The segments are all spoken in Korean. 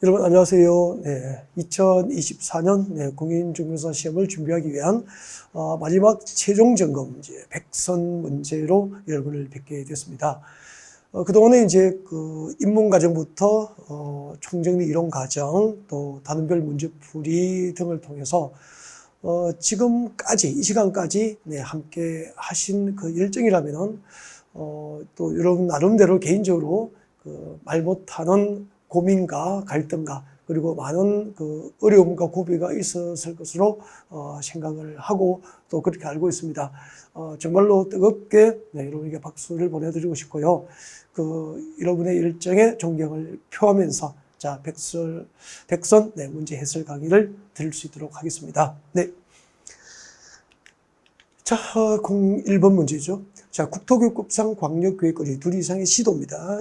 여러분 안녕하세요. 네, 2024년 공인중개사 시험을 준비하기 위한 마지막 최종 점검 백선 문제로 여러분을 뵙게 됐습니다. 그동안에 이제 그 입문 과정부터 총정리 이론 과정, 또 단원별 문제풀이 등을 통해서 지금까지 이 시간까지 함께 하신 그 일정이라면은 또 여러분 나름대로 개인적으로 그 말 못하는 고민과 갈등과 그리고 많은 그 어려움과 고비가 있었을 것으로 생각을 하고 또 그렇게 알고 있습니다. 정말로 뜨겁게 여러분에게 박수를 보내드리고 싶고요. 그 여러분의 일정에 존경을 표하면서 자 백선 문제 해설 강의를 드릴 수 있도록 하겠습니다. 네. 자, 1번 문제죠. 자, 국토교육법상 광역계획권이 2 이상의 시도입니다.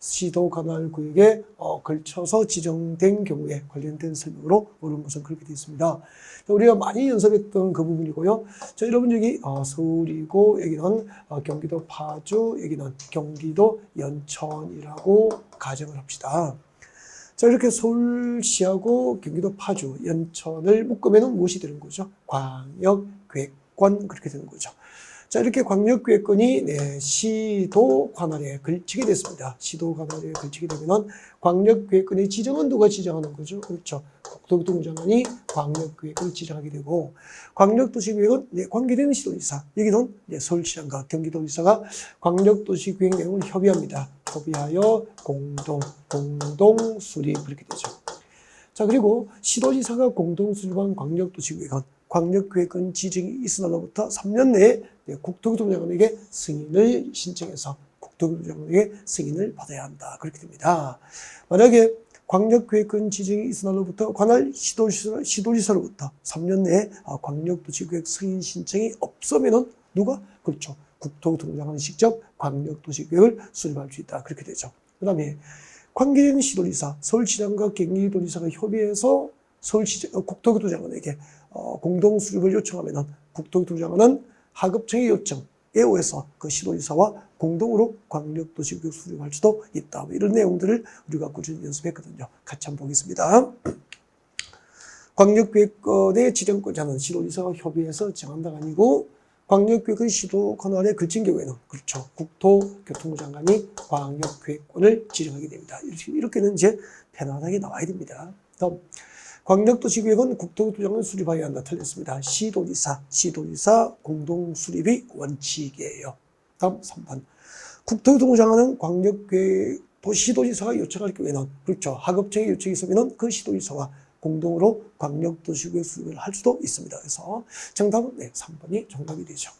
시도 관할 구역에 걸쳐서 지정된 경우에 관련된 설명으로 옳은 것은 그렇게 되어 있습니다. 우리가 많이 연습했던 그 부분이고요. 자, 여러분 여기 서울이고 여기는 경기도 파주, 여기는 경기도 연천이라고 가정을 합시다. 자, 이렇게 서울시하고 경기도 파주, 연천을 묶으면 무엇이 되는 거죠? 광역계획권 그렇게 되는 거죠. 자, 이렇게 광역계획권이 시도 관할에 걸치게 됐습니다. 시도 관할에 걸치게 되면 광역계획권의 지정은 누가 지정하는 거죠? 그렇죠. 국토교통장관이 광역계획권을 지정하게 되고, 광역도시계획은 관계되는 시도지사, 여기는 서울시장과 경기도지사가 광역도시계획 내용을 협의합니다. 협의하여 공동 수립 그렇게 되죠. 자, 그리고 시도지사가 공동 수립한 광역도시계획은 광역계획권 지정이 있으나로부터 3년 내에 국토교통장관에게 승인을 신청해서 국토교통장관에게 승인을 받아야 한다. 그렇게 됩니다. 만약에 광역계획권 지정이 있으나로부터 관할 시도지사로부터 3년 내에 광역도시계획 승인 신청이 없으면은 누가? 그렇죠. 국토교통장관이 직접 광역도시계획을 수립할 수 있다. 그렇게 되죠. 그 다음에 관계된 시도지사, 서울시장과 경기도지사가 협의해서 국토교통장관에게 공동 수립을 요청하면 국토교통장관은 하급청의 요청에 의해서 그 시도지사와 공동으로 광역도시계획 수립할 수도 있다. 이런 내용들을 우리가 꾸준히 연습했거든요. 같이 한번 보겠습니다. 광역계획권의 지정권자는 시도지사가 협의해서 정한다가 아니고 광역계획의 시도 관할에 걸친 경우에는 그렇죠. 국토교통장관이 광역계획권을 지정하게 됩니다. 이렇게는 이제 편안하게 나와야 됩니다. 다음. 광역도시계획은 국토교통장관이 수립하여야 한다. 틀렸습니다. 시도지사 공동 수립이 원칙이에요. 다음 3번. 국토교통장관은 광역계획 시도지사가 요청할 경우에는 그렇죠. 하급청의 요청이 있으면 그 시도지사와 공동으로 광역도시계획 수립을 할 수도 있습니다. 그래서 정답은 3번이 정답이 되죠.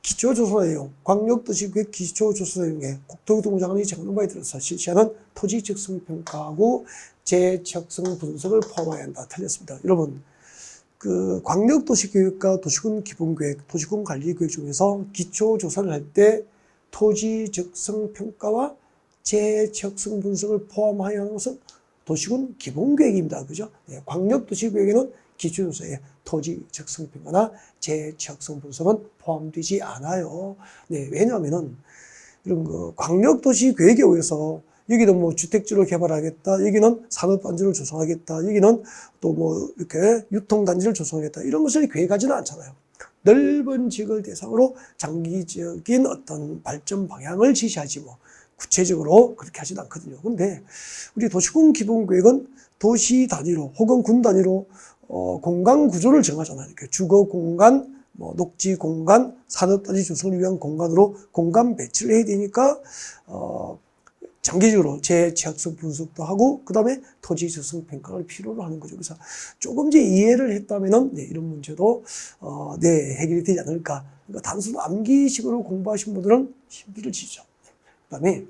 기초조사 내용, 광역도시계획 기초조사 내용에 국토교통장관이 정하는 바에 따라서 실시하는 토지 적성 평가하고 재적성 분석을 포함해야 한다. 틀렸습니다. 여러분, 그 광역도시계획과 도시군 기본계획, 도시군 관리계획 중에서 기초조사를 할 때 토지 적성 평가와 재적성 분석을 포함하여 하는 것은 도시군 기본계획입니다. 그죠? 광역도시계획에는 기초조사에 토지 적성 평가나 재적성 분석은 포함되지 않아요. 왜냐하면은 이런 거 광역도시 계획에 의해서 여기는 뭐 주택지로 개발하겠다, 여기는 산업단지를 조성하겠다, 여기는 또 뭐 이렇게 유통단지를 조성하겠다 이런 것을 계획하지는 않잖아요. 넓은 지역을 대상으로 장기적인 어떤 발전 방향을 제시하지 뭐 구체적으로 그렇게 하지는 않거든요. 근데 우리 도시군 기본계획은 도시 단위로 혹은 군 단위로 공간 구조를 정하잖아요. 이렇게 주거 공간, 뭐 녹지 공간, 산업단지 조성을 위한 공간으로 공간 배치를 해야 되니까 장기적으로 재지역성 분석도 하고 그 다음에 토지 적성 평가를 필요로 하는 거죠. 그래서 조금 더 이해를 했다면은 이런 문제도 해결이 되지 않을까. 그러니까 단순 암기식으로 공부하신 분들은 힘들을 지죠. 그 다음에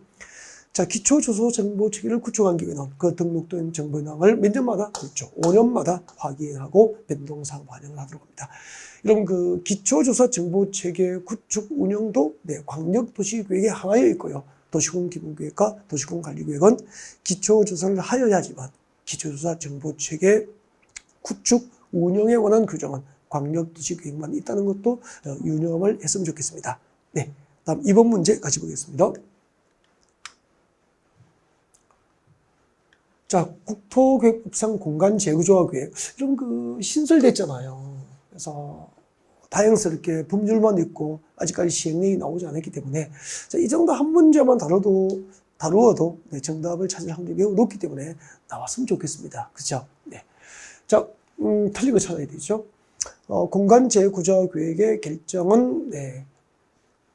자, 기초조사 정보 체계를 구축한 경우에는 그 등록된 정보 현황을 몇 년마다, 그렇죠. 5년마다 확인하고 변동사항 반영을 하도록 합니다. 여러분, 그 기초조사 정보 체계 구축 운영도 광역도시계획에 하나여 있고요. 도시군 기본계획과 도시군 관리계획은 기초조사를 하여야지만 기초조사 정보 체계 구축 운영에 관한 규정은 광역도시계획만 있다는 것도 유념을 했으면 좋겠습니다. 네, 다음 2번 문제 같이 보겠습니다. 자, 국토교획법상 공간재구조화 계획 이런 그 신설됐잖아요. 그래서 다양스럽게 법률만 있고 아직까지 시행령이 나오지 않았기 때문에 자, 이 정도 한 문제만 다루어도 네, 정답을 찾을 확률이 매우 높기 때문에 나왔으면 좋겠습니다. 그렇죠? 네. 자, 틀린 거 찾아야 되죠. 공간재구조화 계획의 결정은 네,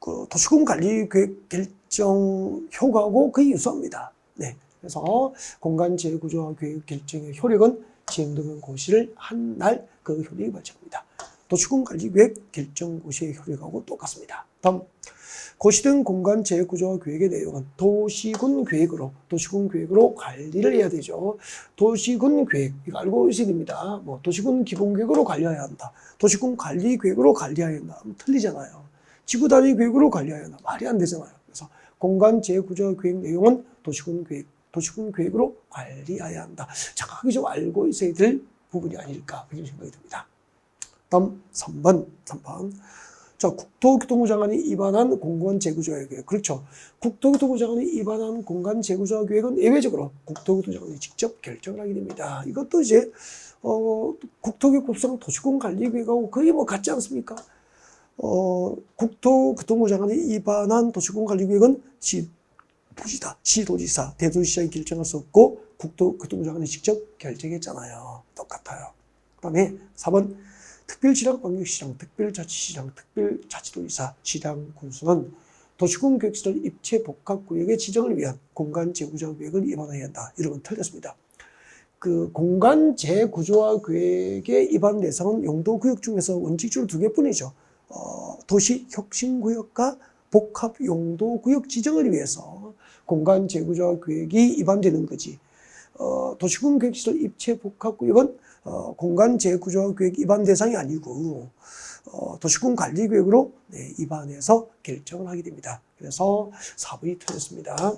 그 도시군 관리 계획 결정 효과하고 거의 유사합니다. 네. 그래서 공간재구조화 계획 결정의 효력은 시행되는 고시를 한 날 그 효력이 발생합니다. 도시군 관리 계획 결정 고시의 효력하고 똑같습니다. 다음, 고시된 공간재구조화 계획의 내용은 도시군 계획으로 관리를 해야 되죠. 도시군 계획, 이거 알고 있어야 됩니다. 뭐 도시군 기본계획으로 관리해야 한다. 도시군 관리 계획으로 관리해야 한다. 틀리잖아요. 지구 단위 계획으로 관리해야 한다. 말이 안 되잖아요. 그래서 공간재구조화 계획 내용은 도시군 계획으로 관리해야 한다. 정확하게 좀 알고 있어야 될 부분이 아닐까 그런 생각이 듭니다. 다음 3번. 자, 국토교통부 장관이 입안한 공간재구조화 계획. 그렇죠. 국토교통부 장관이 입안한 공간재구조화 계획은 예외적으로 국토교통부 장관이 직접 결정을 하게 됩니다. 이것도 이제 국토교통부상 도시군 관리 계획하고 거의 뭐 같지 않습니까? 국토교통부 장관이 입안한 도시군 관리 계획은 시도지사, 대도시장이 결정할 수 없고 국토교통부 장관이 직접 결정했잖아요. 똑같아요. 그 다음에 4번. 특별지방 광역시장, 특별자치시장, 특별자치도지사, 시장, 군수는 도시군 계획시설 입체 복합구역의 지정을 위한 공간재구조화 계획을 입안해야 한다. 이런 건 틀렸습니다. 그 공간재구조화 계획의 입안 대상은 용도구역 중에서 원칙적으로 2개뿐이죠. 도시혁신구역과 복합용도구역 지정을 위해서 공간재구조화 계획이 입안되는 거지. 도시군 계획시설 입체 복합구역은 공간재구조화 계획 입안 대상이 아니고 도시군 관리계획으로 네, 입안해서 결정을 하게 됩니다. 그래서 4번이 틀렸습니다.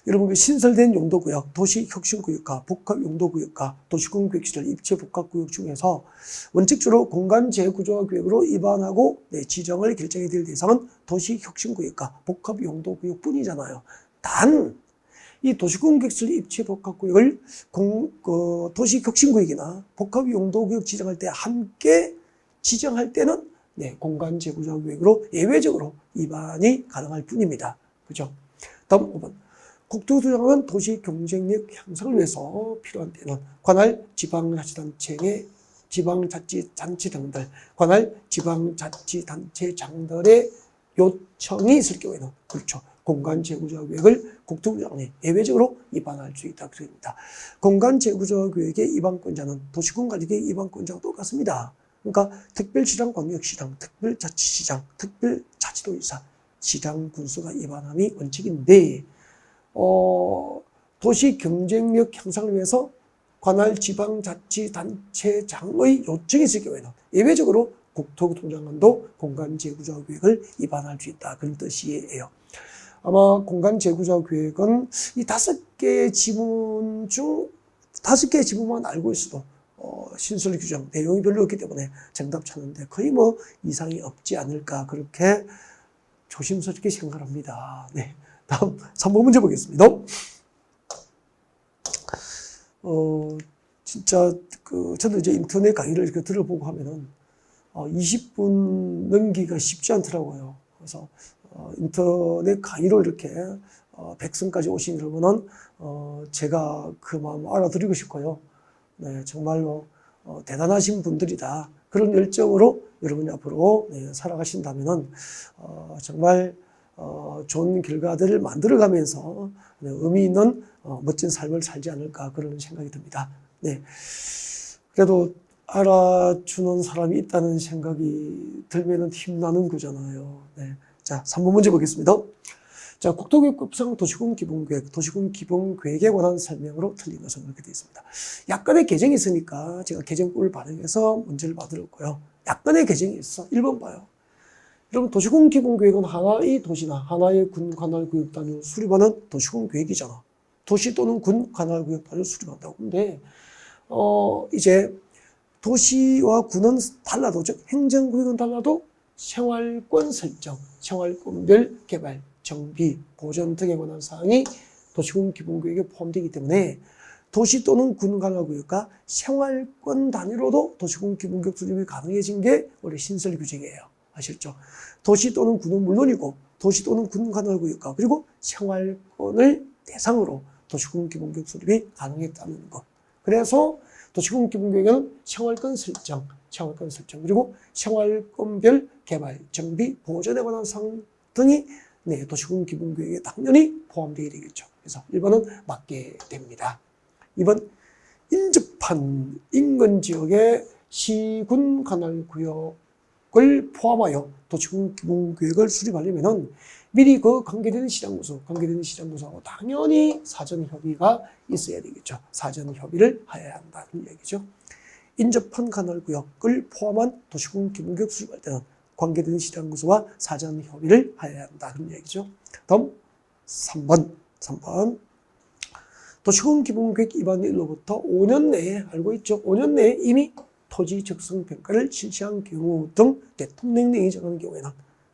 여러분, 신설된 용도구역, 도시혁신구역과 복합용도구역과 도시군 계획시설 입체 복합구역 중에서 원칙적으로 공간재구조화 계획으로 입안하고 네, 지정을 결정해야 될 대상은 도시혁신구역과 복합용도구역 뿐이잖아요. 단 이 도시군 계획시설 입체 복합구역을 도시혁신구역이나 복합용도구역 지정할 때 함께 지정할 때는 네, 공간재구조화 계획으로 예외적으로 입안이 가능할 뿐입니다. 그죠? 다음 5번. 국토교통부 장관은 도시 경쟁력 향상을 위해서 필요한 때는 관할 지방자치단체 등들, 관할 지방자치단체장들의 요청이 있을 경우에는 그렇죠. 공간재구조화 계획을 국토부 장관이 예외적으로 입안할 수 있다. 그럽니다. 공간재구조화 계획의 입안권자는 도시군 관리계획 입안권자와 똑같습니다. 그러니까 특별시장, 광역시장, 특별자치시장, 특별자치도지사, 시장, 군수가 입안함이 원칙인데 도시 경쟁력 향상을 위해서 관할 지방자치단체장의 요청이 있을 경우에는 예외적으로 국토교통부 장관도 공간재구조화 계획을 입안할 수 있다. 그런 뜻이에요. 아마 공간재구조화 계획은 이 5개의 지문 중 5개의 지문만 알고 있어도 신설 규정 내용이 별로 없기 때문에 정답 찾는데 거의 뭐 이상이 없지 않을까 그렇게 조심스럽게 생각합니다. 네. 다음 3번 문제 보겠습니다. 진짜 저도 이제 인터넷 강의를 이렇게 들어보고 하면은 20분 넘기기가 쉽지 않더라고요. 그래서 인터넷 강의로 이렇게 백성까지 오신 여러분은 제가 그 마음 알아드리고 싶고요. 네, 정말로 대단하신 분들이다. 그런 열정으로 여러분이 앞으로 네, 살아가신다면은 정말 좋은 결과들을 만들어가면서 네, 의미 있는 멋진 삶을 살지 않을까 그런 생각이 듭니다. 네, 그래도 알아주는 사람이 있다는 생각이 들면은 힘나는 거잖아요. 네. 자, 3번 문제 보겠습니다. 자, 국토교육법상 도시군 기본계획에 관한 설명으로 틀린 것은 그렇게 되어 있습니다. 약간의 개정이 있으니까 제가 개정권을 발행해서 문제를 받았고요. 약간의 개정이 있어. 1번 봐요. 여러분, 도시군 기본계획은 하나의 도시나 하나의 군 관할구역 단위를 수립하는 도시군 계획이잖아. 도시 또는 군 관할구역 단위를 수립한다고. 근데 이제 도시와 군은 달라도, 즉 행정구역은 달라도 생활권 설정, 생활권별 개발, 정비, 보전 등에 관한 사항이 도시군 기본구역에 포함되기 때문에 도시 또는 군 관할구역과 생활권 단위로도 도시군 기본구역 수립이 가능해진 게 원래 신설 규정이에요. 아셨죠? 도시 또는 군은 물론이고 도시 또는 군 관할구역과 그리고 생활권을 대상으로 도시군 기본구역 수립이 가능했다는 것. 그래서 도시군 기본구역에는 생활권 설정 그리고 생활권별 개발, 정비, 보존에 관한 사항 등이 도시군 기본구역에 당연히 포함되어야 되겠죠. 그래서 1번은 맞게 됩니다. 2번 인접한 인근 지역의 시군 관할구역을 포함하여 도시군 기본구역을 수립하려면은 미리 그 관계되는 시장구소하고 당연히 사전 협의가 있어야 되겠죠. 사전 협의를 해야 한다는 얘기죠. 인접한 관할구역을 포함한 도시군 기본구역 수립할 때는 관계되는 시장구소와 사전 협의를 해야 한다는 얘기죠. 다음 3번. 도시군 기본구역 입안일로부터 5년 내에 알고 있죠. 5년 내에 이미 토지 적성 평가를 실시한 경우 등 대통령령이 정하는 경우에는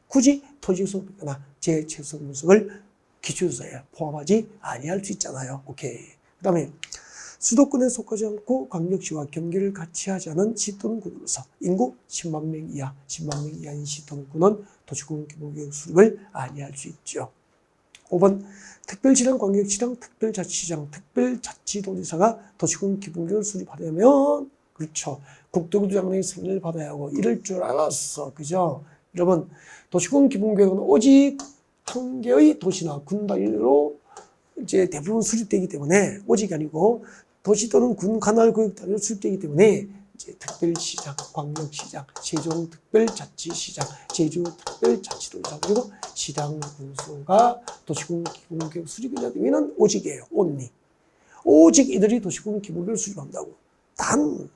굳이 토지 적성 평가나 재적성 분석을 기초조사에 포함하지 아니할 수 있잖아요. 오케이. 그다음에 수도권에 속하지 않고 광역시와 경계를 같이 하지 않은 시 또는 군으로서 인구 10만 명 이하인 시 또는 군은 도시군 기본구역 수립을 아니할 수 있죠. 5번 특별시랑 광역시랑 특별자치시장, 특별자치도지사가 도시군 기본구역을 수립하려면 그렇죠. 국토교도 장관의 승인을 받아야 하고 이럴 줄 알았어. 그죠? 여러분 도시군 기본구역은 오직 한 개의 도시나 군 단위로 이제 대부분 수립되기 때문에 오직이 아니고 도시 또는 군 관할구역 단위로 수립되기 때문에 이제 특별시장, 광역시장, 세종특별자치시장, 제주특별자치도지사 그리고 시당 군수가 도시군 기본구역 수립이 되면 오직이에요. only. 오직 이들이 도시군 기본구역을 수립한다고. 단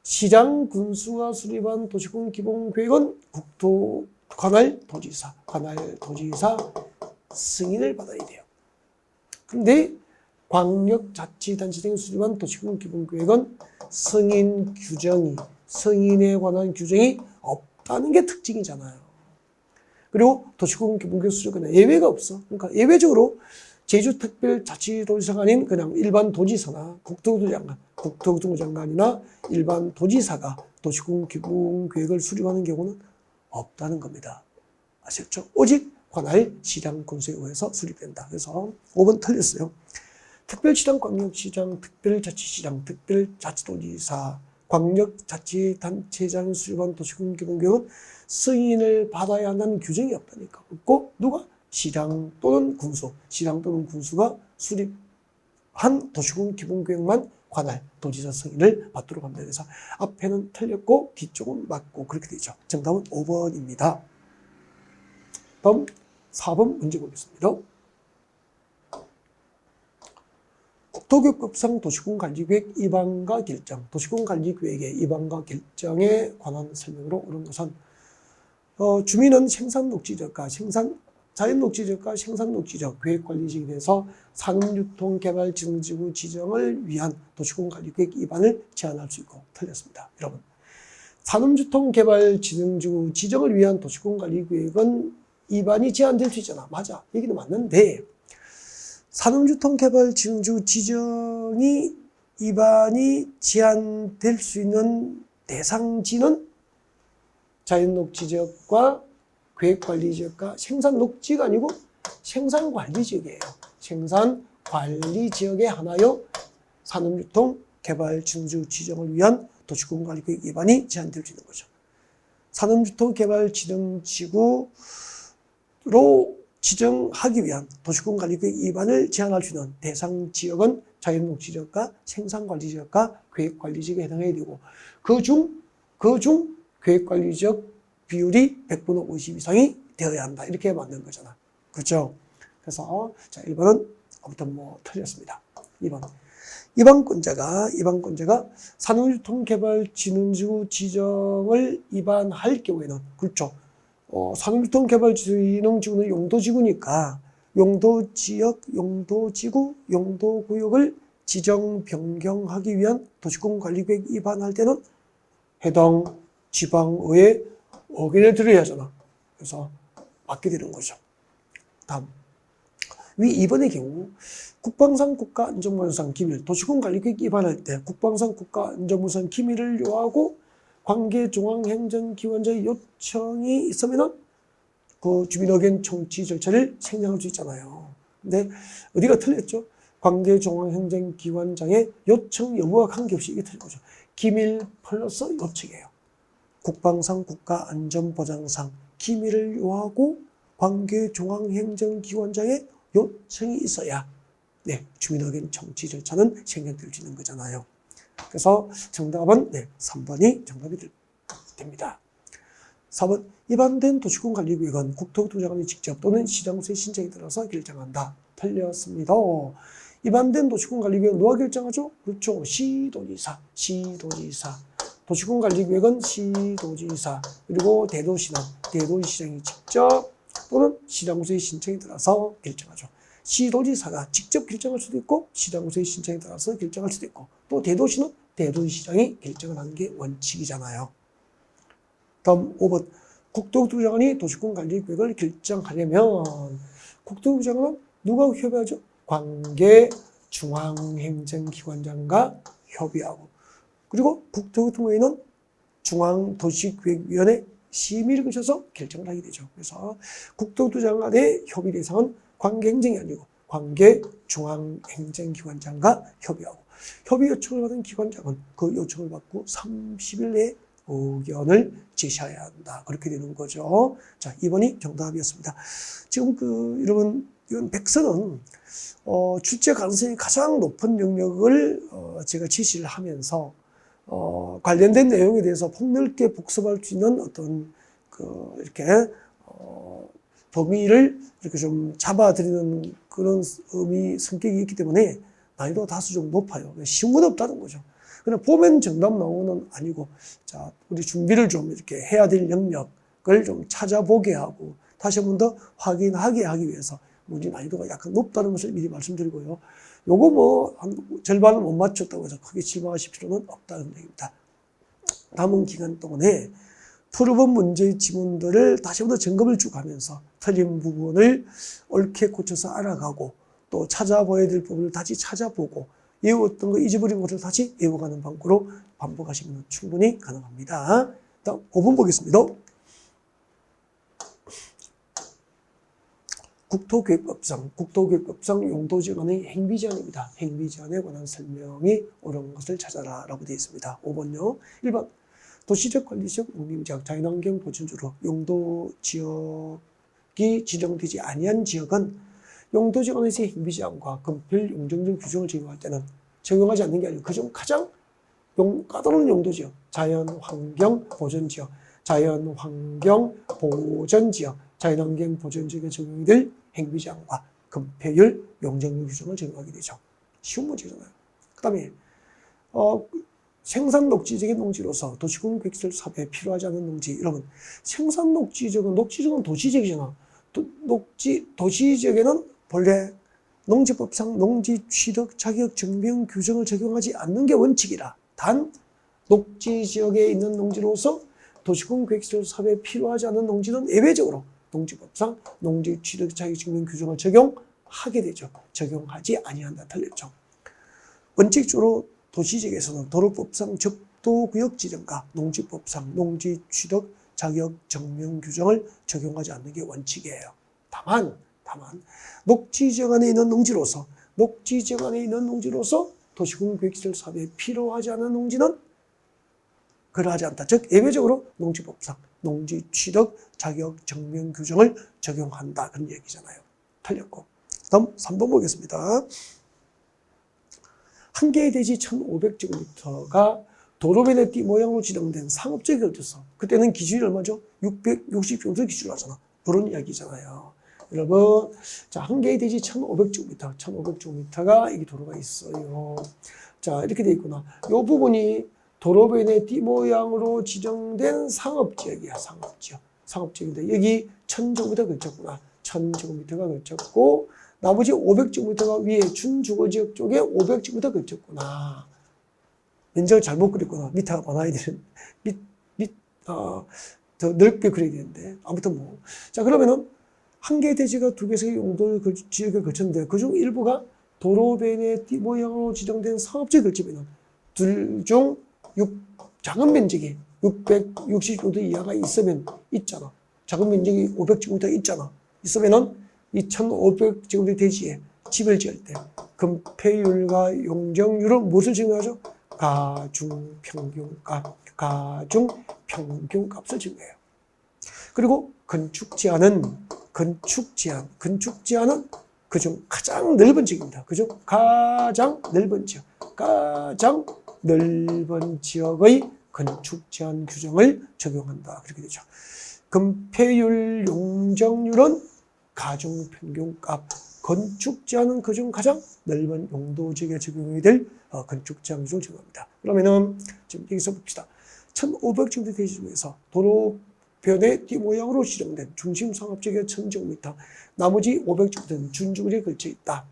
시장 군수가 수립한 도시군 기본구역은 국토 관할도지사 승인을 받아야 돼요. 그런데 광역자치단체장이 수립한 도시군 기본구역은 승인에 관한 규정이 없다는 게 특징이잖아요. 그리고 도시군 기본구역 수립에는 예외가 없어. 그러니까 예외적으로 제주특별자치도지사가 아닌 그냥 일반 도지사나 국토교통부 장관이나 일반 도지사가 도시군 기본구역을 수립하는 경우는 없다는 겁니다. 아셨죠? 오직 관할 시장 군수에 의해서 수립된다. 그래서 5번 틀렸어요. 특별시장, 광역시장, 특별자치시장, 특별자치도지사, 광역자치단체장이 수립한 도시군 기본구역은 승인을 받아야 한다는 규정이 없다니까. 없고 누가? 시장 또는 군수가 수립한 도시군 기본구역만 관할 도지사 승인을 받도록 합니다. 그래서 앞에는 틀렸고 뒤쪽은 맞고 그렇게 되죠. 정답은 5번입니다. 다음 4번 문제 보겠습니다. 국토교육법상 도시군 관리계획 입안과 결정, 도시군 관리계획의 입안과 결정에 관한 설명으로 옳은 것은 주민은 생산녹지적과 자연녹지적과 생산녹지적 계획관리지역에 대해서 산업유통개발지능지구 지정을 위한 도시군 관리계획 입안을 제한할 수 있고 틀렸습니다. 여러분, 산업유통개발지능지구 지정을 위한 도시군 관리계획은 입안이 제한될 수 있잖아. 맞아. 얘기는 맞는데 산업유통개발지능지구 지정이 입안이 제한될 수 있는 대상지는 자연녹지지역과 계획관리지역과 생산녹지가 아니고 생산관리지역이에요. 생산관리지역의 하나요. 산업유통개발지능지구 지정을 위한 도시군 관리계획 입안이 제한될 수 있는 거죠. 산업유통개발지능지구로 지정하기 위한 도시군 관리계획 입안을 제한할 수 있는 대상 지역은 자연녹지지역과 생산관리지역과 계획관리지역에 해당해야 되고 그 중 계획관리지역 비율이 100분의 50 이상이 되어야 한다. 이렇게 만든 거잖아. 그렇죠? 그래서 자 1번은 아무튼 틀렸습니다. 2번. 입안권자가 산업유통개발지능지구 지정을 입안할 경우에는 그렇죠. 산업유통개발지능지구는 용도지구니까 용도지역, 용도지구, 용도구역을 지정 변경하기 위한 도시군 관리계획 입안할 때는 해당 지방의회 의견을 들어야 하잖아. 그래서 맞게 되는 거죠. 다음 위 2번의 경우 국방상 국가안전보장상 기밀, 도시군관리계획 위반할 때 국방상 국가안전보장 기밀을 요하고 관계 중앙행정기관자의 요청이 있으면은 그 주민 의견 청취 절차를 생략할 수 있잖아요. 근데 어디가 틀렸죠? 관계 중앙행정기관장의 요청 여부와 관계없이 이게 틀린 거죠. 기밀 플러스 요청이에요. 국방상 국가안전보장상 기밀을 요하고 관계 중앙행정기관장의 요청이 있어야 주민 의견 청취 절차는 생략될 수 있는 거잖아요. 그래서 정답은 3번이 정답이 됩니다. 4번 위반된 도시군관리구역은 국토교통부 장관이 직접 또는 시장소의 신청에 따라서 결정한다. 틀렸습니다. 위반된 도시군관리구역 누가 결정하죠? 그렇죠. 시도지사. 도시군관리구역은 시도지사 그리고 대도시는 대도시장이 직접 또는 시장소의 신청에 따라서 결정하죠. 시도지사가 직접 결정할 수도 있고 시장소의 신청에 따라서 결정할 수도 있고 또 대도시는 대도시장이 결정을 하는 게 원칙이잖아요. 다음 5번 국토교통부 장관이 도시군관리계획을 결정하려면 국토교통부 장관은 누가 협의하죠? 관계 중앙행정기관장과 협의하고 그리고 국토교통부에는 중앙도시계획위원회 심의를 거쳐서 결정을 하게 되죠. 그래서 국토교통부 장관의 협의 대상은 관계행정이 아니고 관계 중앙행정기관장과 협의하고 협의 요청을 받은 기관장은 그 요청을 받고 30일 내에 의견을 제시해야 한다. 그렇게 되는 거죠. 자, 2번이 정답이었습니다. 지금 여러분, 이건 백서는, 출제 가능성이 가장 높은 영역을, 제가 제시를 하면서, 관련된 내용에 대해서 폭넓게 복습할 수 있는 어떤, 이렇게, 범위를 이렇게 좀 잡아드리는 그런 의미, 성격이 있기 때문에 난이도가 다소 좀 높아요. 쉬운 건 없다는 거죠. 그냥 보면 정답 나오는 아니고, 자, 우리 준비를 좀 이렇게 해야 될 영역을 좀 찾아보게 하고, 다시 한 번 더 확인하게 하기 위해서 문제 난이도가 약간 높다는 것을 미리 말씀드리고요. 요거 뭐, 한 절반은 못 맞췄다고 해서 크게 실망하실 필요는 없다는 얘기입니다. 남은 기간 동안에 풀어본 문제의 지문들을 다시 한 번 더 점검을 쭉 하면서 틀린 부분을 옳게 고쳐서 알아가고, 또 찾아봐야 될 부분을 다시 찾아보고, 외웠던 거 잊어버린 것을 다시 외워가는 방법으로 반복하시면 충분히 가능합니다. 다음 5번 보겠습니다. 국토교획법상 용도지원의 행비제한입니다. 행비제한에 관한 설명이 옳은 것을 찾아라 라고 되어 있습니다. 5번요. 1번 도시적 관리적 농림지역 자연환경 보존지로 용도지역이 지정되지 아니한 지역은 용도지원에서의 행비제한과 금필 용적률 규정을 적용할 때는 적용하지 않는 게 아니고 그중 가장 까다로운 용도지역, 자연환경 보존지역, 자연환경 보존지역에 적용이 될 행비제한과 금폐율 용적률 규정을 적용하게 되죠. 쉬운 문제잖아요. 그 다음에 생산녹지적인 농지로서 도시군계획설 사업에 필요하지 않은 농지. 여러분 생산녹지적은 도시지역이잖아. 도시지역에는 본래 농지법상 농지 취득 자격 증명 규정을 적용하지 않는 게 원칙이라. 단 녹지지역에 있는 농지로서 도시군계획설 사업에 필요하지 않은 농지는 예외적으로 농지법상 농지 취득 자격 증명 규정을 적용하게 되죠. 적용하지 아니한다. 틀렸죠. 원칙적으로 도시지역에서는 도로법상 적도구역 지정과 농지법상 농지 취득 자격 증명 규정을 적용하지 않는 게 원칙이에요. 다만 녹지지역 안에 있는 농지로서 도시군계획설 사업에 필요하지 않은 농지는 그러하지 않다. 즉 예외적으로 농지법상 농지 취득 자격 증명 규정을 적용한다. 그런 얘기잖아요. 틀렸고. 다음 3번 보겠습니다. 한 개의 대지 1500제곱미터가 도로변의 띠 모양으로 지정된 상업지역에 걸쳐서 그때는 기준이 얼마죠? 660제곱미터 기준으로 하잖아. 그런 이야기잖아요. 여러분, 자, 한 개의 대지 1500제곱미터가 이게 도로가 있어요. 자, 이렇게 돼 있구나. 이 부분이 도로변의 띠 모양으로 지정된 상업지역이야. 상업지역인데 여기 1000제곱미터 걸쳤구나. 1000제곱미터가 걸쳤고 나머지 500제곱미터가 위에 준주거지역 쪽에 500제곱미터 걸쳤구나. 면적을 잘못 그렸구나. 미터가 많아야 되는, 더 넓게 그려야 되는데. 아무튼 뭐. 자, 그러면은, 한 개 대지가 두 개의 용도 지역에 걸쳤는데 그중 일부가 도로변의 띠 모양으로 지정된 상업지 걸치면 둘 중 작은 면적이 660제곱미터 이하가 있으면 있잖아. 작은 면적이 500제곱미터 있잖아. 있으면은 이 1500제곱미터 대지에 집을 지을 때 건폐율과 용적률은 무엇을 증명하죠? 가중평균값을 증명해요. 그리고 건축제한은 그중 가장 넓은 지역입니다. 그중 가장 넓은 지역의 건축제한 규정을 적용한다. 그렇게 되죠. 건폐율, 용적률은 가중평균값, 건축제한은 그중 가장 넓은 용도지역에 적용이 될 건축제한 규정을 적용합니다. 그러면은 지금 여기서 봅시다. 1500제곱미터 대지 중에서 도로변의 띠 모양으로 지정된 중심 상업지역의 1000제곱미터, 나머지 500제곱미터는 준주거리에 걸쳐 있다.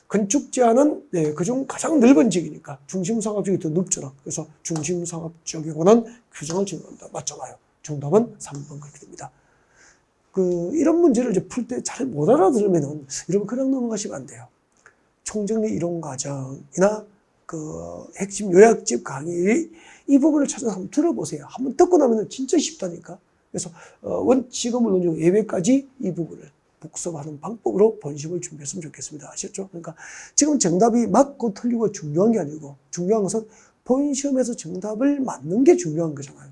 건축제한은 그중 가장 넓은 지역이니까 중심 상업지역이 더 넓잖아. 그래서 중심 상업지역에 관한 규정을 적용한다. 맞잖아요. 정답은 3번 그렇게 됩니다. 이런 문제를 이제 풀 때 잘 못 알아들으면은 여러분 그냥 넘어가시면 안 돼요. 총정리 이론 과정이나 핵심 요약집 강의 이 부분을 찾아서 한번 들어보세요. 한번 듣고 나면은 진짜 쉽다니까. 그래서 원칙은 물론 예외까지 이 부분을 복습하는 방법으로 본심을 준비했으면 좋겠습니다. 아셨죠? 그러니까 지금 정답이 맞고 틀리고 중요한 게 아니고 중요한 것은 본시험에서 정답을 맞는 게 중요한 거잖아요.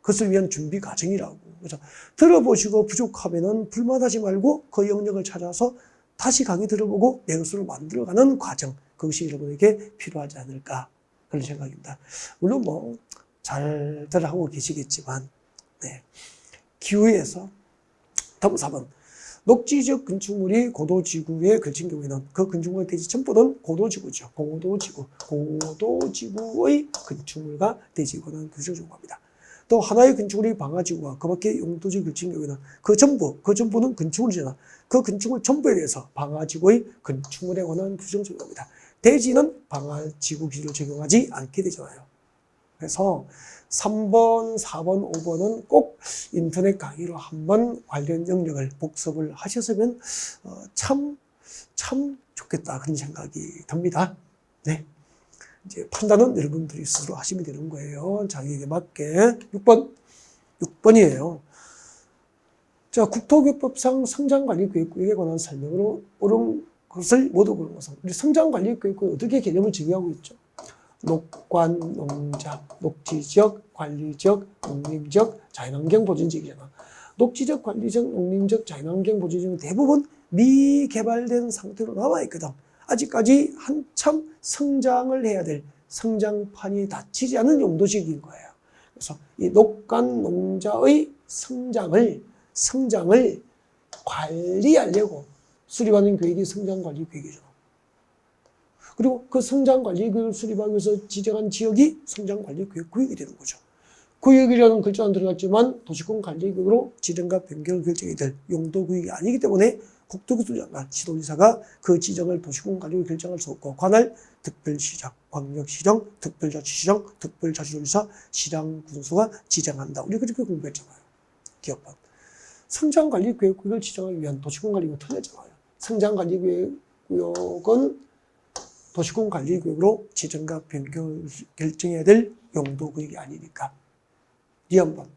그것을 위한 준비 과정이라고. 그래서 들어보시고 부족하면은 불만하지 말고 그 영역을 찾아서 다시 강의 들어보고 내 것으로 만들어가는 과정. 그것이 여러분에게 필요하지 않을까 그런 생각입니다. 물론 잘들 하고 계시겠지만 기후에서 다음 4번 녹지적 건축물이 고도지구에 걸친 경우에는 그 건축물의 대지 전부는 고도지구죠. 고도지구의 건축물과 대지에 관한 규정을 적용합니다. 또 하나의 건축물이 방화지구와 그 밖에 용도지에 걸친 경우에는 그 전부는 건축물이잖아. 그 건축물 전부에 대해서 방화지구의 건축물에 관한 규정을 적용합니다. 대지는 방화지구 기준을 적용하지 않게 되잖아요. 그래서 3번, 4번, 5번은 꼭 인터넷 강의로 한번 관련 영역을 복습을 하셨으면 참 좋겠다 그런 생각이 듭니다. 네. 이제 판단은 여러분들이 스스로 하시면 되는 거예요. 자기에게 맞게. 6번이에요. 자, 국토교법상 성장관리계획구역에 관한 설명으로 옳은 것을 모두 고른 것은 우리 성장관리계획구역 어떻게 개념을 정의하고 있죠? 녹관, 농작, 녹지적, 관리적, 농림적, 자연환경 보존지역이잖아. 녹지적, 관리적, 농림적, 자연환경 보존지역은 대부분 미개발된 상태로 남아있거든. 아직까지 한참 성장을 해야 될 성장판이 닫히지 않은 용도지역인 거예요. 그래서 이 녹관, 농자의 성장을 관리하려고 수립하는 계획이 성장관리계획이죠. 그리고 그 성장관리계획을 수립하기 위해서 지정한 지역이 성장관리계획구역이 되는 거죠. 구역이라는 글자는 들어갔지만 도시권관리계획으로 지정과 변경을 결정이 될 용도구역이 아니기 때문에 국토교통부 장관, 시도지사가 그 지정을 도시권관리계획 결정할 수 없고 관할 특별시장, 광역시정, 특별자치시정, 특별자치도지사, 시장군수가 지정한다. 우리 그렇게 공부했잖아요. 기업법. 성장관리계획구역을 지정하기 위한 도시권관리계획은 틀렸잖아요. 성장관리구역은 도시권관리구역으로 지정과 변경을 결정해야 될 용도구역이 아니니까. 리안번.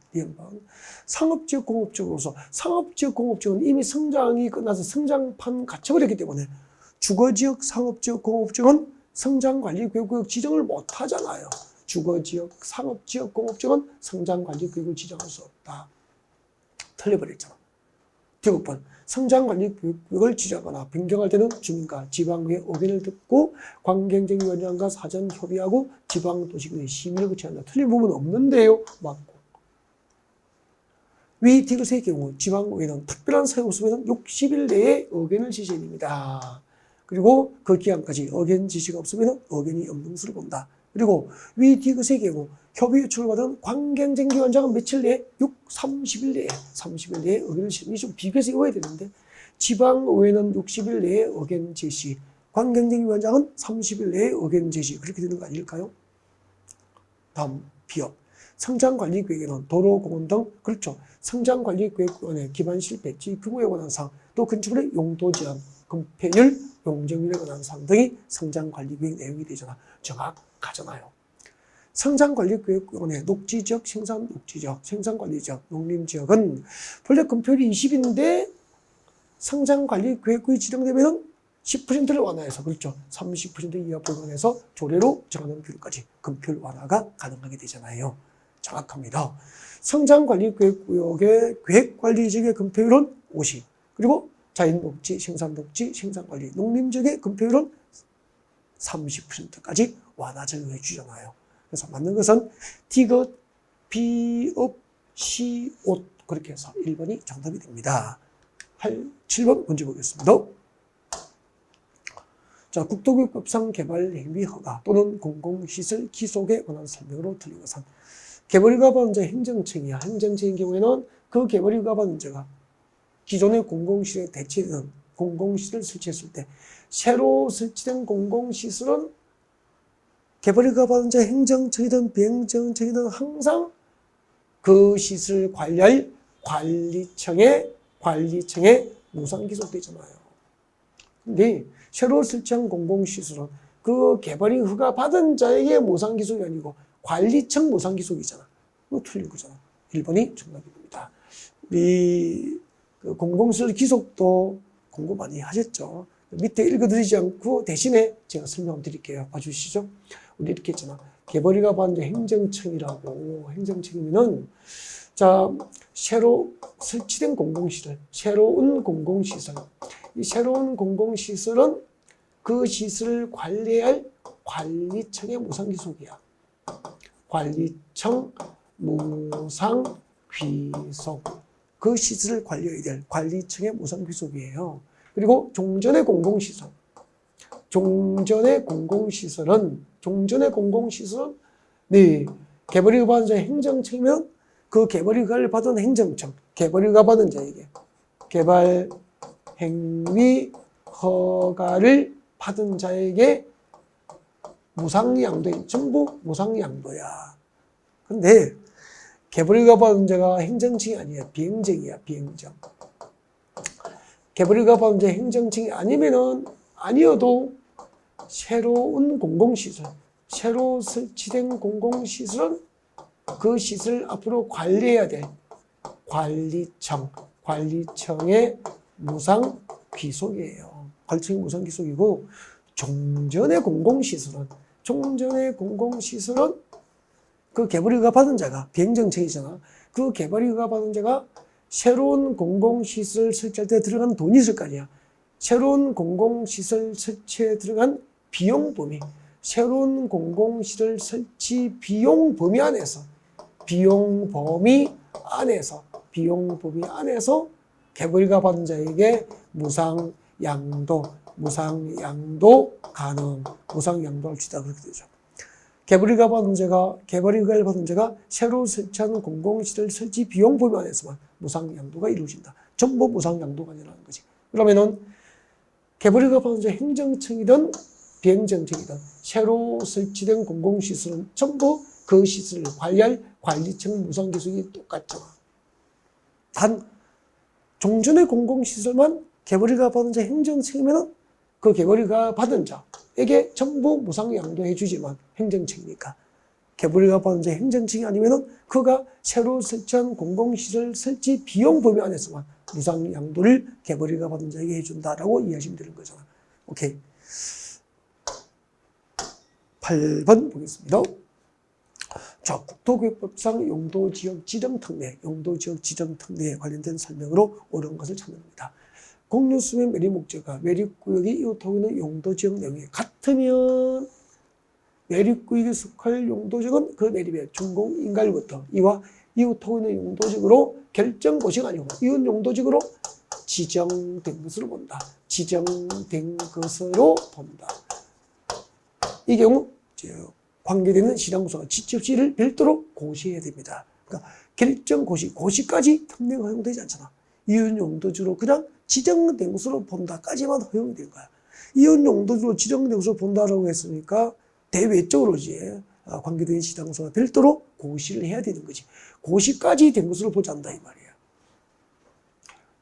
상업지역 공업지역으로서 상업지역 공업지역은 이미 성장이 끝나서 성장판 갇혀버렸기 때문에 주거지역 상업지역 공업지역은 성장관리구역 지정을 못하잖아요. 주거지역 상업지역 공업지역은 성장관리구역을 지정할 수 없다. 틀려버렸잖아. 9번 성장관리구역을 지정하거나 변경할 때는 주민과 지방의 의견을 듣고 관계행정위원장과 사전 협의하고 지방도시군의 심의를 거쳐야 한다. 틀린 부분은 없는데요. 맞고. 위 디귿의 경우 지방의회는 특별한 사유 없으면 60일 내에 의견을 지시합니다. 그리고 그 기간까지 의견 지시가 없으면 의견이 없는 것으로 본다. 그리고 위 디귿의 경우 협의 요청을 받은 관계행정위원장은 며칠 내에 30일 내에 의견을 지시합니다. 좀 비교해서 외워야 되는데 지방의회는 60일 내에 의견 제시, 관계행정위원장은 30일 내에 의견 제시 그렇게 되는 거 아닐까요? 다음 비업. 성장관리계획에는 도로, 공원 등 그렇죠. 성장관리계획원의 기반 실패지 규모에 관한 사항, 또 건축물의 용도 제한, 건폐율, 용적률에 관한 사항 등이 성장관리계획 내용이 되잖아. 정확하잖아요. 성장관리계획원의 녹지지역, 생산녹지지역, 생산관리지역, 농림지역은 본래 건폐율이 20인데 성장관리계획구에 지정되면 10%를 완화해서 그렇죠. 30% 이하 보강해서 조례로 정하는 비율까지 건폐율 완화가 가능하게 되잖아요. 정확합니다. 성장관리계획구역의 계획관리지역의 건폐율은 50. 그리고 자연녹지, 생산녹지, 생산관리, 농림지역의 건폐율은 30%까지 완화 적용해 주잖아요. 그래서 맞는 것은 디귿, 비읍, 시옷 그렇게 해서 1번이 정답이 됩니다. 7번 문제 보겠습니다. 자, 국토교육법상 개발 행위 허가 또는 공공시설 기속에 관한 설명으로 틀린 것은 개발허가 받은 자 행정청이야. 행정청인 경우에는 그 개발허가 받은 자가 기존의 공공시설에 대체되는 공공시설을 설치했을 때 새로 설치된 공공시설은 개발허가 받은 자 행정청이든 비행정청이든 항상 그 시설을 관리할 관리청에 무상기속되잖아요. 근데 새로 설치한 공공시설은 그 개발이 허가 받은 자에게 무상기속이 아니고 관리청 무상기속이잖아. 그거 틀린 거잖아. 1번이 정답입니다. 우리 그 공공시설 기속도 공부 많이 하셨죠. 밑에 읽어드리지 않고 대신에 제가 설명 드릴게요. 봐주시죠. 우리 이렇게 했잖아. 개발이가 받은 자 행정청이라고. 행정청이면은 자, 새로 설치된 공공시설, 새로운 공공시설. 이 새로운 공공시설은 그 시설을 관리할 관리청의 무상기속이야. 관리청 무상귀속. 그 시설을 관리해야 될 관리청의 무상귀속이에요. 그리고 종전의 공공시설. 종전의 공공시설은 네, 개발허가 받은 자 행정청이면 그 개발허가를 받은 행정청, 개발허가 받은 자에게 개발 행위 허가를 받은 자에게 무상양도인 전부 무상양도야. 근데 개발허가 받은 자가 행정청이 아니야. 비행정이야. 비행정. 개발허가 받은 자 행정청이 아니어도 새로운 공공시설, 새로 설치된 공공시설은 그 시설 앞으로 관리해야 될 관리청의 무상귀속이에요. 관리청의 무상귀속이고 종전의 공공시설은 그 개발허가 받은 자가 비행정청이잖아. 그 개발허가 받은 자가 새로운 공공시설 설치할 때 들어간 돈이 있을 거 아니야. 새로운 공공시설 설치에 들어간 비용 범위, 새로운 공공시설 설치 비용 범위 안에서 개발허가 받은 자에게 무상양도를 할 수 있다. 그렇게 되죠. 개발허가를 받은 자가 새로 설치하는 공공시설 설치 비용 범위 안에서만 무상양도가 이루어진다. 전부 무상양도가 아니라는 거지. 그러면은 개발허가 받은 자 행정청이든 비행정청이든 새로 설치된 공공시설은 전부 그 시설을 관리할 관리청 무상귀속이 똑같잖아. 단 종전의 공공시설만 개발허가 받은 자 행정청이면 그 개발허가 받은 자에게 전부 무상양도해 주지만 행정청이니까 개발허가 받은 자 행정청이 아니면 그가 새로 설치한 공공시설 설치 비용 범위 안에서만 무상양도를 개발허가 받은 자에게 해준다라고 이해하시면 되는 거잖아. 오케이. 8번 보겠습니다. 자, 국토교육법상 용도지역 지정특례, 용도지역 지정특례에 관련된 설명으로 옳은 것을 찾는다. 공유수의 매립목적과 매립구역이 이웃하고 있는 용도지역 내용이 같으면 매립구역에 속할 용도지역은 그 매립의 준공인가로부터 이와 이웃하고 있는 용도지역으로 결정고시가 아니고 이웃 용도지역으로 지정된 것으로 본다. 지정된 것으로 본다. 이 경우 관계되는 시장구조가 지적시를 별도로 고시해야 됩니다. 그러니까 결정고시, 고시까지 특례가 허용되지 않잖아. 이웃 용도지로 그냥 지정된 것으로 본다까지만 허용된 거야. 이웃 용도지로 지정된 것으로 본다라고 했으니까 대외적으로지 관계된 시장소와 별도로 고시를 해야 되는 거지. 고시까지 된 것으로 보지 않는다 이 말이야.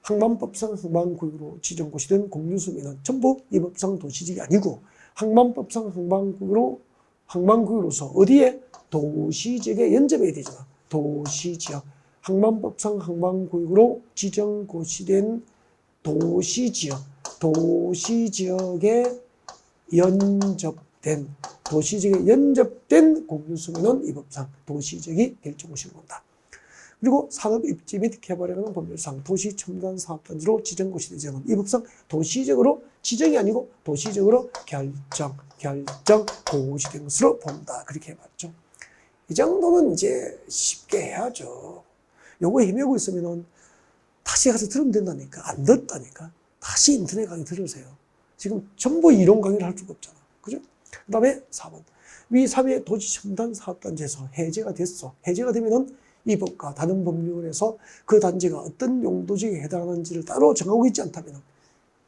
항만법상 항만구역으로 지정고시된 공유수면은 전부 이 법상 도시지역이 아니고 항만법상 항만구역으로서 어디에 도시지역에 연접해야 되잖아. 도시지역. 항만법상 항만구역으로 지정고시된 도시지역에 연접된 공유수면은 이 법상 도시지역이 결정고시를 본다. 그리고 산업 입지 및 개발에 관한 법률상 도시 첨단 사업단지로 지정고시 되지만 이 법상 도시적으로 지정이 아니고 도시적으로 결정 고시된 것으로 본다. 그렇게 해봤죠. 이 정도는 이제 쉽게 해야죠. 요거 헤매고 있으면은 다시 가서 들으면 된다니까. 안 듣다니까. 다시 인터넷 강의 들으세요. 지금 전부 이론 강의를 할 수가 없잖아. 그죠? 그 다음에 4번. 위 3의 도시 첨단 사업단지에서 해제가 됐어. 해제가 되면은 이 법과 다른 법률에서 그 단지가 어떤 용도지역에 해당하는지를 따로 정하고 있지 않다면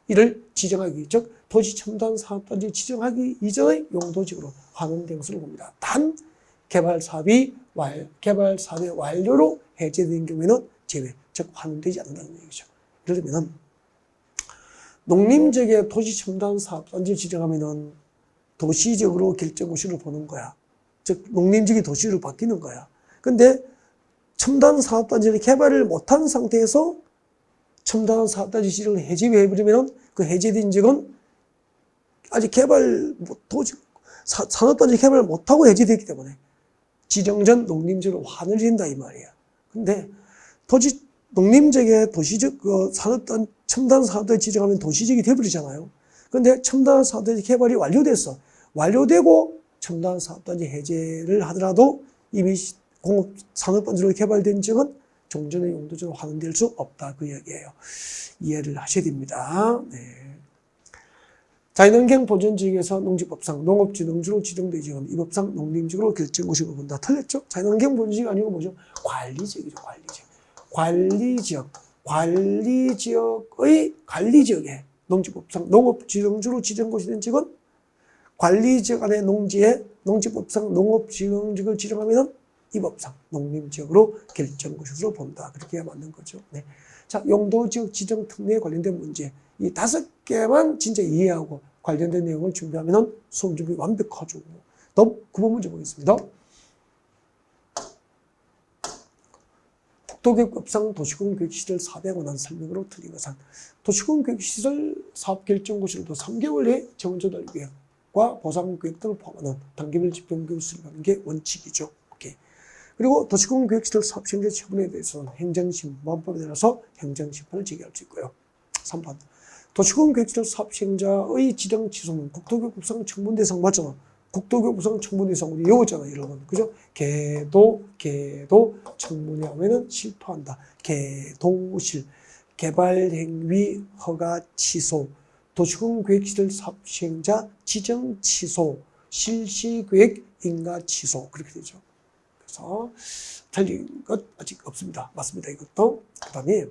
이를 지정하기, 즉 도시 첨단 사업단지 지정하기 이전의 용도지역으로 환원된 것으로 봅니다. 단 개발 사업이 완료로 해제된 경우에는 제외, 즉 환원되지 않는다는 얘기죠. 예를 들면 농림지역의 도시 첨단 사업단지를 지정하면은 도시적으로 결정고시를 보는 거야. 즉 농림지역이 도시로 바뀌는 거야. 근데 첨단 사업단지를 개발을 못한 상태에서 첨단 사업단지 지정을 해제해버리면 그 해제된 지역은 아직 산업단지 개발을 못하고 해제됐기 때문에 지정전 농림지역으로 환원이 된다 이 말이야. 근데 농림지역의 도시적 첨단 사업단지 지정하면 도시지역이 돼버리잖아요. 근데 첨단 사업단지 개발이 완료됐어. 완료되고 첨단 사업단지 해제를 하더라도 이미 공업산업단지로 개발된 지역은 종전의 용도지로 환원될 수 없다. 그 이야기예요. 이해를 하셔야 됩니다. 네. 자연환경 보전지역에서 농지법상 농업진흥지로 지정된 지역은 이 법상 농림지역으로 결정고시를 본다. 틀렸죠? 자연환경 보전지역이 아니고 뭐죠? 관리지역이죠. 관리지역의 농지법상 농업진흥지로 지정고시된 지역은 관리지역 안에 농지법상 농업진흥지역을 지정하면 이 법상 농림지역으로 결정고시로 본다. 그렇게 해야 맞는 거죠. 네. 자, 용도지역 지정 특례에 관련된 문제. 이 5개만 진짜 이해하고 관련된 내용을 준비하면 수험 준비 완벽하죠. 다음 9번 문제 보겠습니다. 국토교육법상 도시공계획시설 사업에 관한 설명으로 틀린 것은 도시공계획시설 사업 결정고시를 3개월 내에 재원조달 계획과 보상계획 등을 포함하는 단계별 집행교육을 수립하는 게 원칙이죠. 그리고 도시공계획시설 사업 시행자 처분에 대해서는 행정심판법에 따라서 행정심판을 제기할 수 있고요. 3번. 도시공계획시설 사업 시행자의 지정 취소는 국토교육법상 청문 대상 맞잖아. 국토교육법상 청문 대상 우리 외웠잖아, 여러분. 그죠? 계도 청문회 하면은 실토한다. 계도실, 개발행위 허가 취소, 도시공계획시설 사업 시행자 지정 취소, 실시계획 인가 취소. 그렇게 되죠. 그래서 틀린 것 아직 없습니다. 맞습니다. 이것도. 그 다음에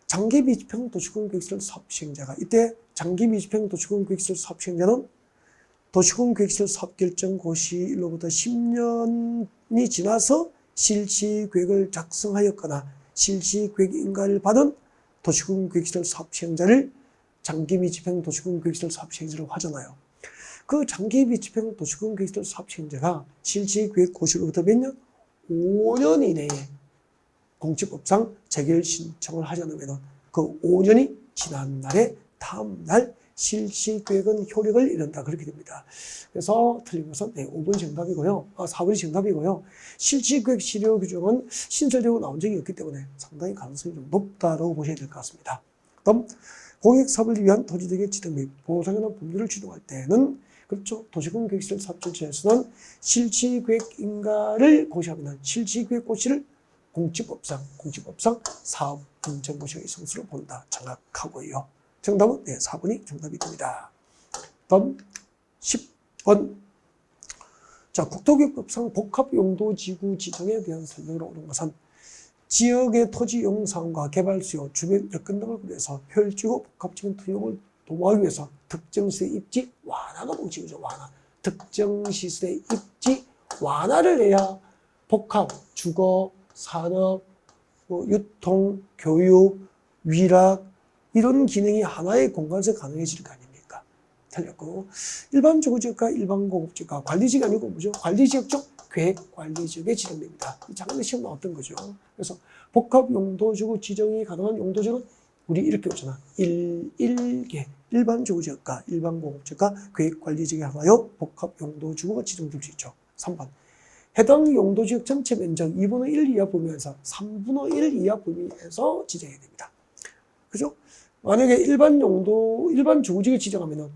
장기미집행 도시공계획시설 사업 시행자가 이때 장기미집행 도시공계획시설 사업 시행자는 도시공계획시설 사업 결정고시로부터 10년이 지나서 실시계획을 작성하였거나 실시계획 인가를 받은 도시공계획시설 사업 시행자를 장기미집행 도시공계획시설 사업 시행자로 하잖아요. 그 장기미집행 도시공계획시설 사업 시행자가 실시계획 고시로부터 몇 년? 5년 이내에 공직법상 재결 신청을 하지 않으면 그 5년이 지난 날에 다음 날 실시계획은 효력을 잃는다. 그렇게 됩니다. 그래서 틀린 것은 5번이 정답이고요. 4번이 정답이고요. 실시계획 시료 규정은 신설되고 나온 적이 없기 때문에 상당히 가능성이 좀 높다고 보셔야 될 것 같습니다. 다음, 공익사업을 위한 토지등의 지정 및 보상이나 법률을 지정할 때는 그렇죠. 도시공계획시설 사업절차에서는 실시계획 인가를 고시하면 실시계획 고시를 공직법상 사업 인정고시의 성수로 본다. 정확하고요. 정답은 4번이 정답이 됩니다. 다음 10번. 자, 국토교육법상 복합용도지구 지정에 대한 설명으로 오는 것은 지역의 토지 용사항과 개발 수요, 주변 여건 등을 고려해서 효율적이고 복합적인 투용을 도모하기 위해서 특정 시설의 입지 완화가 원칙이죠. 완화. 특정 시설의 입지 완화를 해야 복합, 주거, 산업, 유통, 교육, 위락 이런 기능이 하나의 공간에서 가능해질 거 아닙니까? 틀렸고 일반 주거지역과 일반 공업지역과 관리지역이 아니고 뭐죠? 관리지역적 계획관리지역에 지정됩니다. 작년에 시험 나왔던 거죠. 그래서 복합 용도지구 지정이 가능한 용도지역은 우리 이렇게 보잖아. 1개 일반 주거지역과 일반 공업지역과 계획관리지역에 하나여 복합 용도지구가 지정될 수 있죠. 3번 해당 용도지역 전체 면적 2분의 1 이하 범위에서 3분의 1 이하 범위에서 지정해야 됩니다. 그죠? 만약에 일반 주거지역을 지정하면은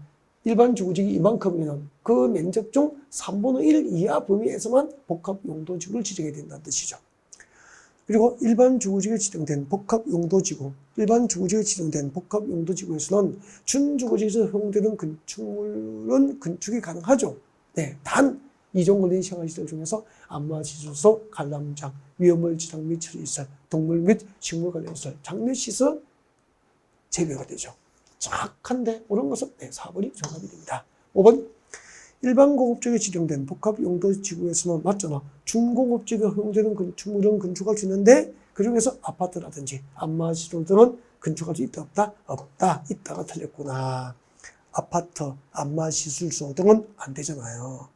일반 주거지역이 이만큼이면 그 면적 중 3분의 1 이하 범위에서만 복합 용도지구를 지정해야 된다는 뜻이죠. 그리고 일반 주거지역에 지정된 복합 용도지구, 일반 주거지역에 지정된 복합 용도지구에서는 준주거지역에서 허용되는 건축물은 건축이 가능하죠. 네, 단 이종 걸린 생활시설 중에서 안마시설소, 관람장, 위험물 지상 및 처리시설, 동물 및 식물 관련 시설, 장례시설 제외가 되죠. 정확한데 옳은 것은 네, 4번이 정답이 됩니다. 5번 일반 공업지역에 지정된 복합 용도지구에서는 맞잖아. 중공업지역에 허용되는 건축물은 건축할 수 있는데 그중에서 아파트라든지 안마시설 등은 건축할 수 있다 없다? 없다. 있다가 틀렸구나. 아파트, 안마시설소 등은 안 되잖아요.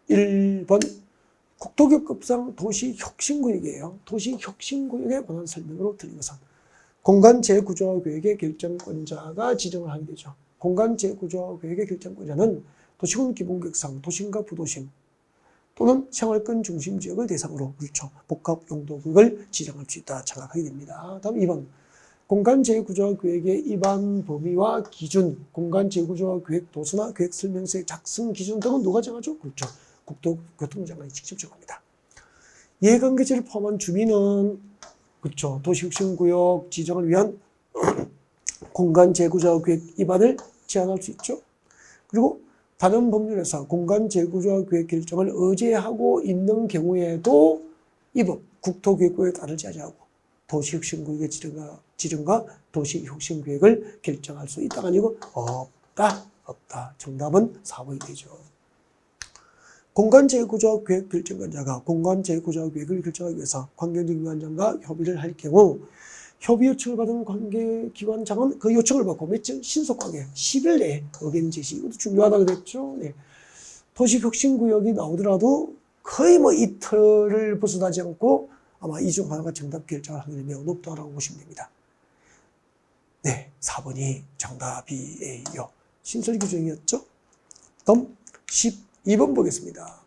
11번 국토교급상 도시혁신구역이에요. 도시혁신구역에 관한 설명으로 드린 것은 공간 재구조화 계획의 결정권자가 지정을 하게 되죠. 공간 재구조화 계획의 결정권자는 도시군 기본계획상 도심과 부도심 또는 생활권 중심 지역을 대상으로 그렇죠. 복합 용도구역을 지정할 수 있다. 정확하게 됩니다. 다음 2번 공간 재구조화 계획의 입안 범위와 기준, 공간 재구조화 계획 도서나 계획 설명서의 작성 기준 등은 누가 정하죠? 그렇죠. 국토교통부장관이 직접 정합니다. 이해관계자를 포함한 주민은 그렇죠. 도시혁신구역 지정을 위한 공간 재구조화 계획 입안을 제한할 수 있죠. 그리고 다른 법률에서 공간 재구조화 계획 결정을 의제하고 있는 경우에도 이 법 국토교육부에 따르지 아니하고 도시혁신구역의 지정과 도시혁신계획을 결정할 수 있다가 아니고 없다. 정답은 4번이 되죠. 공간재구조화 계획 결정권자가 공간재구조화 계획을 결정하기 위해서 관계기관장과 협의를 할 경우 협의 요청을 받은 관계기관장은 그 요청을 받고 며칠 신속하게 10일 내에 의견 제시. 이것도 중요하다고 그랬죠. 네. 도시혁신구역이 나오더라도 거의 이틀을 벗어나지 않고 아마 이 중 하나가 정답 결정을 하게 되면 매우 높다라고 보시면 됩니다. 네, 4번이 정답이에요. 신설 규정이었죠. 다음 12번 보겠습니다.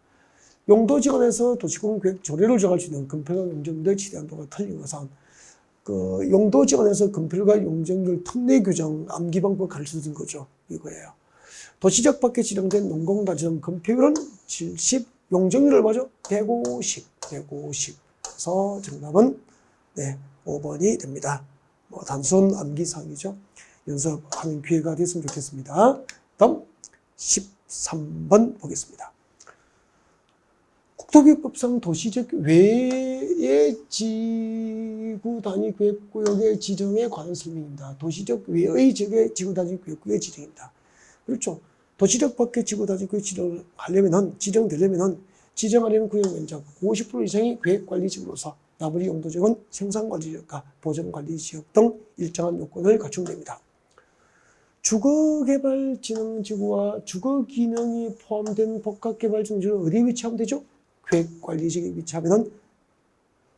용도지원에서 도시공계획 조례를 정할 수 있는 건폐가 용적률 지대한도가 틀린 것은 그 용도지원에서 건폐율과 용적률 특례 규정 암기 방법 가르쳐준 거죠. 이거예요. 도시적 밖에 지정된 농공단지는 건폐율은 70, 용적률을 뭐죠? 150. 그래서 정답은 네, 5번이 됩니다. 단순 암기사항이죠. 연습하는 기회가 됐으면 좋겠습니다. 다음 13번 보겠습니다. 국토교육법상 도시적 외의 지구 단위 계획구역의 지정에 관한 설명입니다. 도시적 외의 지구 단위 계획구역의 지정입니다. 그렇죠. 도시적 밖의 지구 단위 구역 지정되려면은 지정하려는 구역 면적 50% 이상이 계획관리지구로서 나머지 용도지역은 생산관리지역과 보전관리지역 등 일정한 요건을 갖추면 됩니다. 주거개발진흥지구와 주거기능이 포함된 복합개발진흥지구는 어디에 위치하면 되죠? 계획관리지역에 위치하면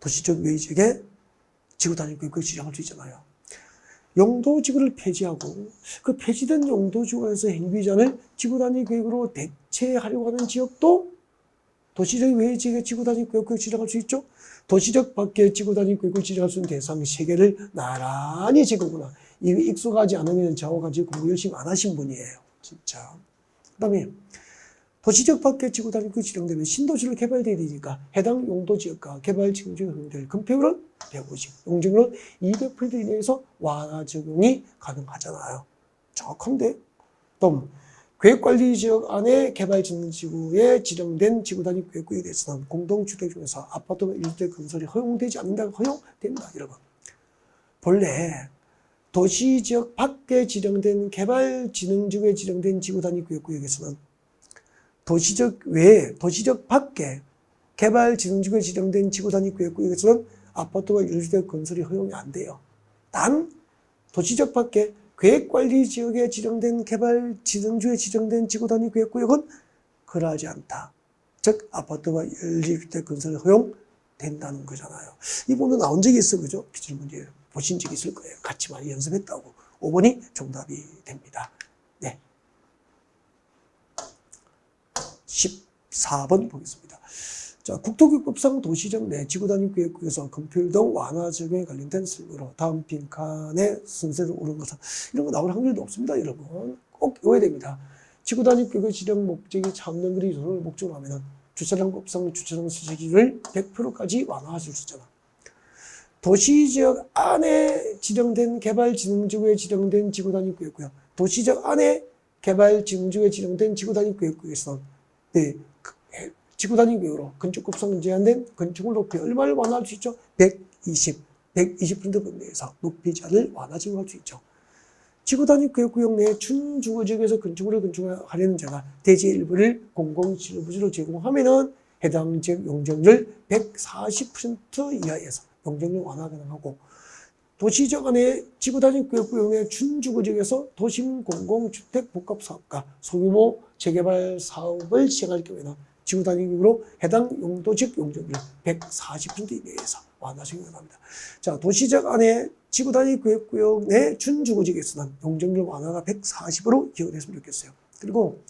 도시적 외지역에 지구단위계획을 지정할 수 있잖아요. 용도지구를 폐지하고 그 폐지된 용도지구에서 행위자를 지구단위계획으로 대체하려고 하는 지역도 도시적 외지역의 지구단위계획을 지정할 수 있죠. 도시적 밖의 지구단위계획을 지정할 수 있는 대상 3개를 나란히 적으구나. 이거 익숙하지 않으면 저와 같이 공부 열심히 안 하신 분이에요. 진짜. 그 다음에 도시적 밖의 지구단위계획이 지정되면 신도시를 개발돼야 되니까 해당 용도지역과 개발지구지역에 허용될 건폐율은 150, 용적률은 200% 이내에서 완화 적용이 가능하잖아요. 정확한데? 또 계획관리지역 안에 개발진흥지구에 지정된 지구단위계획구역에 대해서는 공동주택 중에서 아파트나 1주택 건설이 허용되지 않는다. 허용된다. 여러분. 본래 도시지역 밖에 지정된 개발진흥지구에 지정된 지구단위구역에서는 도시적 외에 도시적 밖에 개발진흥지구에 지정된 지구단위구역에서는 아파트와 유주택 건설이 허용이 안 돼요. 단 도시적 밖에 계획관리지역에 지정된 개발진흥지구에 지정된 지구단위구역은 그러하지 않다. 즉 아파트와 연립주택 건설이 허용된다는 거잖아요. 이 부분은 나온 적이 있어, 그죠? 기출문제 보신 적이 있을 거예요. 같이 많이 연습했다고. 5번이 정답이 됩니다. 네. 14번 보겠습니다. 자, 국토교육법상 도시적 내 지구단위구역에서 건폐율 등 완화 적용에 관련된 설명으로 다음 빈칸의 순서를 오른 것은 이런 거 나올 확률도 없습니다, 여러분. 꼭 외워야 됩니다. 지구단위구역의 지정 목적이 차없는 거리 조성을 목적으로 하면 주차장법상 주차장 설치기를 100%까지 완화하실 수 있잖아. 도시지역 안에 지정된 개발진흥지구에 지정된 지구단위구역이고요. 도시적 안에 개발진흥지구에 지정된 지구단위구역에서 네, 지구단위구역으로 건축법상 제한된 건축물 높이 얼마를 완화할 수 있죠? 120% 범위에서 높이 제한을 완화 적용할 수 있죠. 지구단위구역 내 준주거지역에서 건축물을 건축하려는 자가 대지 일부를 공공실부지로 제공하면은 해당 지역 용적률 140% 이하에서 용적률 완화 가능하고, 도시적 안에 지구단위구역 내 준주거지역에서 도심 공공주택 복합사업과 소규모 재개발 사업을 시행할 경우에는 지구단위구역으로 해당 용도적 용적률 140% 이내에서 완화 적용합니다. 자, 도시적 안에 지구단위구역 내 준주거지역에서는 용적률 완화가 140으로 기억을 했으면 좋겠어요. 그리고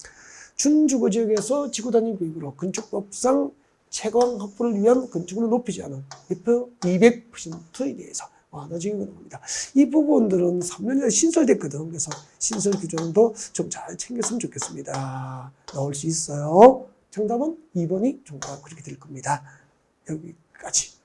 준주거지역에서 지구단위구역으로 건축법상 채광 확보를 위한 건축물을 높이지 않은 200% 이내에서 완화 적용을 합니다. 이 부분들은 3년에 신설됐거든. 그래서 신설 규정도 좀 잘 챙겼으면 좋겠습니다. 나올 수 있어요. 정답은 2번이 정답 그렇게 될 겁니다. 여기까지.